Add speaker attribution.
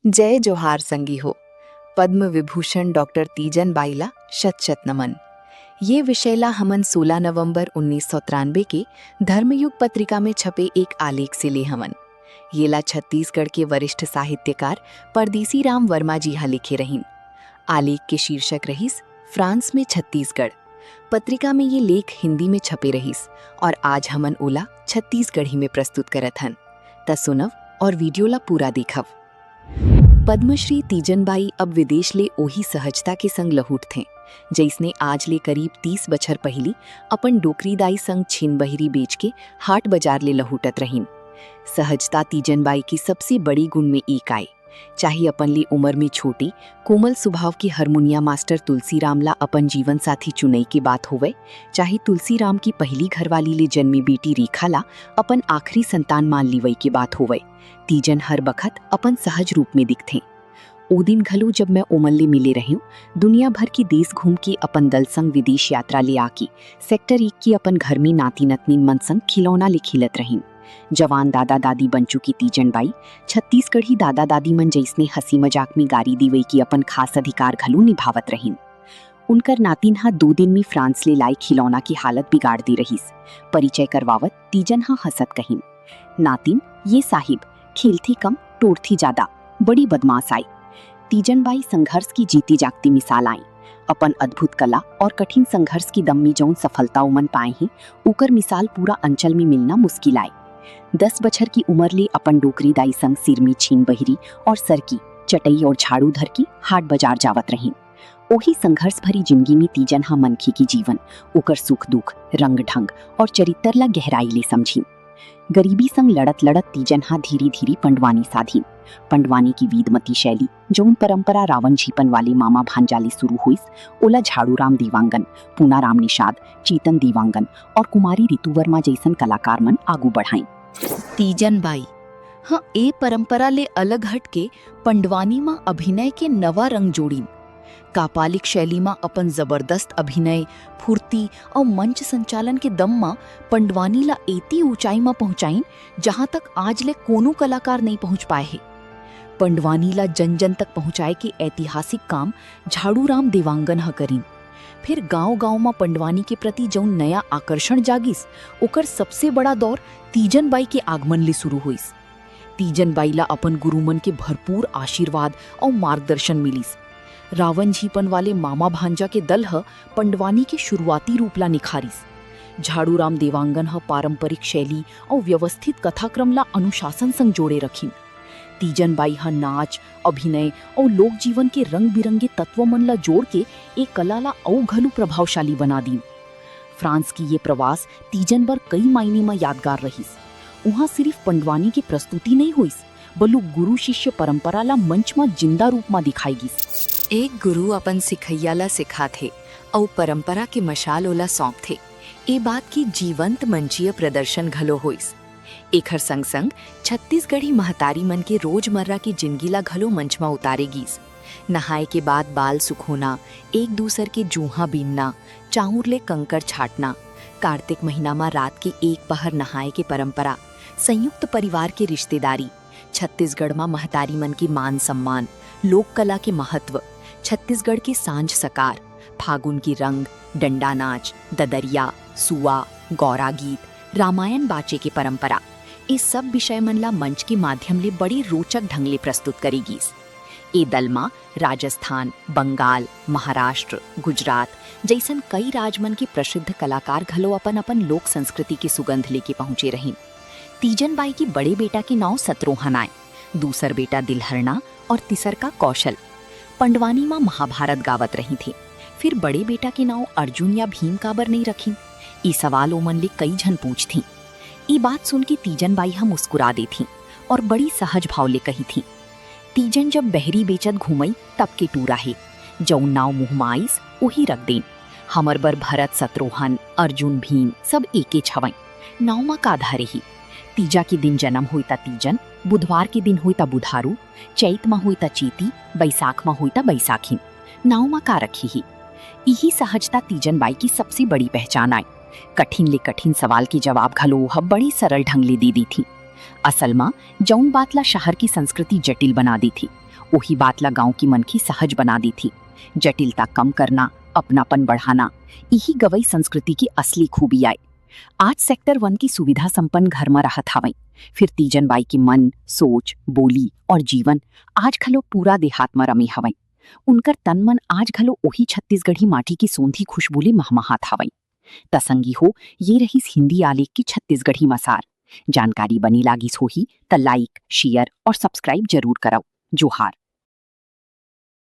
Speaker 1: जय जोहार संगी हो। पद्म विभूषण डॉक्टर तीजन बाईला शत शत नमन। ये विषयला हमन 16 नवंबर 1993 के धर्मयुग पत्रिका में छपे एक आलेख से ले हमन। येला छत्तीसगढ़ के वरिष्ठ साहित्यकार परदेसी राम वर्मा जी हा लिखे रहीन। आलेख के शीर्षक रहीस फ्रांस में छत्तीसगढ़। पत्रिका में ये लेख हिंदी में छपे रहीस और आज हमन ओला छत्तीसगढ़ी में प्रस्तुत करत हन। त सुनव और वीडियोला पूरा देखव। पद्मश्री तीजनबाई अब विदेश ले ओही सहजता के संग लहुट थे जैसने आज ले करीब 30 बछर पहली अपन डोकरीदाई संग छिन बहिरी बेच के हाट बाजार ले लहुटत रहीन। सहजता तीजनबाई की सबसे बड़ी गुण में एक आए। चाहे अपन ले उम्र में छोटी कोमल स्वभाव की हारमोनिया मास्टर तुलसीराम ला अपन जीवन साथी चुनई की बात होवे, चाहे तुलसीराम की पहली घरवाली ले जन्मी बेटी रेखा ला अपन आखिरी संतान मान लीवई की बात होवे, तीजन हर बखत अपन सहज रूप में दिखते। ओ दिन घलो जब मैं ओमन ले मिले रही दुनिया भर की देश घूम के अपन दल संग विदेश यात्रा ले आकी सेक्टर 1 की अपन घर में नाती नतनीन मन संग खिलौना ले खिलत रही। जवान दादा दादी बन चुकी तीजनबाई छत्तीसगढ़ी दादा दादी मन जैसने हंसी मजाक में गारी दीवई की अपन खास अधिकार घलो निभावत रहीन। उनकर नातिन हा 2 दिन में फ्रांस ले लाई खिलौना की हालत बिगाड़ दी रहीस। परिचय करवावत तीजन हा हंसत कहीन, नातिन ये साहिब खेलती कम टोरती ज्यादा, बड़ी बदमाश आई। तीजनबाई संघर्ष की जीती जागती मिसाल आई। अपन अद्भुत कला और कठिन संघर्ष की दम में जौन सफलता उमन पाए हैं उकर मिसाल पूरा अंचल में मिलना मुश्किल आए। 10 बछर की उम्र ले अपन डोकरीदाई संग सिर में छीन बहिरी और सर की चटई और झाड़ू धर की हाट बाजार जावत रहीन। ओही संघर्ष भरी जिंदगी में तीजन हा मनखी की जीवन ओकर सुख दुख रंग ढंग और चरित्र ला गहराई ले समझीन। गरीबी संग लड़त लड़त तीजन हा धीरे धीरे पंडवानी साधीन। पंडवानी की वीदमती शैली जौन परंपरा रावण झीपन वाले मामा भांजाली शुरू हुई ओला झाड़ूराम देवांगन, पूनाराम निषाद, चेतन देवांगन और कुमारी ऋतु वर्मा जैसन कलाकार मन आगू बढ़ाई।
Speaker 2: तीजनबाई हाँ ए परंपरा ले अलग हट के पंडवानी मां अभिनय के नवा रंग जोड़ीन। कापालिक शैली मां अपन जबरदस्त अभिनय फुर्ती और मंच संचालन के दम मां पंडवानी ला एती ऊंचाई मां पहुंचाइन जहां तक आज ले कोनो कलाकार नहीं पहुंच पाए है। पंडवानी ला जन जन तक पहुंचाए के ऐतिहासिक काम झाड़ूराम देवांगन हा करीन। फिर गांव-गांव मां पंडवानी के प्रति जौन नया आकर्षण जागिस ओकर सबसे बड़ा दौर तीजनबाई के आगमन ले शुरू हुईस। तीजनबाई ला अपन गुरुमन के भरपूर आशीर्वाद और मार्गदर्शन मिलिस। रावण झीपन वाले मामा भांजा के दल ह पंडवानी के शुरुआती रूपला निखारिस। झाड़ूराम देवांगन ह पारंपरिक शैली और व्यवस्थित कथाक्रम ला अनुशासन संग जोड़े रखीन। तीजनबाई हा नाच अभिनय और लोक जीवन के रंग बिरंगे तत्व मन ला जोड़ के एक कला ला औ घलु प्रभावशाली बना दीन। फ्रांस की ये प्रवास तीजन बर कई मायने में यादगार रहीस। वहाँ सिर्फ पंडवानी की प्रस्तुति नहीं हुईस बल्कि गुरु शिष्य परंपरा ला मंच में जिंदा रूप में दिखाई गिस।
Speaker 1: एक गुरु अपन सिखैया ला सिखा थे और परंपरा के मशाल ओला सौंप थे। ए बात की जीवंत मंचीय प्रदर्शन घलो होइस। एखर संग संग छत्तीसगढ़ी महतारी मन के रोजमर्रा की जिंदगी ला घलो मंच में उतारे गिस। नहाए के बाद बाल सुखोना, एक दूसर के जूहा बीनना, चाउर ले कंकर छाटना, कार्तिक महीना में रात के एक पहर नहाए के परंपरा, संयुक्त परिवार के रिश्तेदारी, छत्तीसगढ़ में महतारी मन की मान सम्मान, लोक कला के महत्व, छत्तीसगढ़ के सांझ सकार, फागुन की रंग, डंडा नाच, ददरिया, सुआ, गौरा गीत, रामायण बाचे के परंपरा, इस सब विषय मन ला मंच के माध्यम ले बड़ी रोचक ढंग ले प्रस्तुत करेगी। ए दल मा राजस्थान, बंगाल, महाराष्ट्र, गुजरात जैसन कई राजमन के प्रसिद्ध कलाकार घलो अपन अपन लोक संस्कृति की सुगंध लेके पहुंचे रहीन। तीजनबाई की बड़े बेटा के नाव सतरोहन आए, दूसर बेटा दिलहरना और तीसर का कौशल। पंडवानी मां महाभारत गावत रही थी। फिर बड़े बेटा के नाव अर्जुन या भीम काबर नहीं रखी? ई सवाल ओमन ले कई जन पूछती। ई बात सुन के तीजनबाई हम मुस्कुरा दी थी और बड़ी सहज भाव ले कही थी, तीजन जब बहरी बेचत घूमई तब के टूरा है, जौन नाव मुँह माइस वही रख देन। हमर बर भरत शत्रुघ्न अर्जुन भीम सब एके छवई, नाव मा का धारे ही। तीजा के दिन जन्म हुई ता तीजन, बुधवार के दिन हुई ता बुधारू, चैत मा हुई ता चीती, बैसाख मा हुई ता बैसाखी, नाव मा का रखी ही। यही सहजता तीजनबाई की सबसे बड़ी पहचान आई। कठिन ले कठिन सवाल के जवाब घलो वह बड़ी सरल ढंग ले दे दी थी। असल में जौन बात ला शहर की संस्कृति जटिल बना दी थी
Speaker 2: वही बात ला गांव की मन की सहज बना दी थी। जटिलता कम करना, अपनापन बढ़ाना, यही गवई संस्कृति की असली खूबी आए। आज सेक्टर 1 की सुविधा संपन्न घर में रहत हवई, फिर तीजन बाई की मन, सोच, बोली और जीवन आज घलो पूरा देहात में रमी हवई। उनकर तन मन आज घलो वही छत्तीसगढ़ी माटी की सोंधी खुशबू ले महमहात हवई। तसंगी हो, ये रहीस हिंदी आलेख की छत्तीसगढ़ी मसार। जानकारी बनी लागिस होही त लाइक, शेयर और सब्सक्राइब जरूर कराओ। जोहार।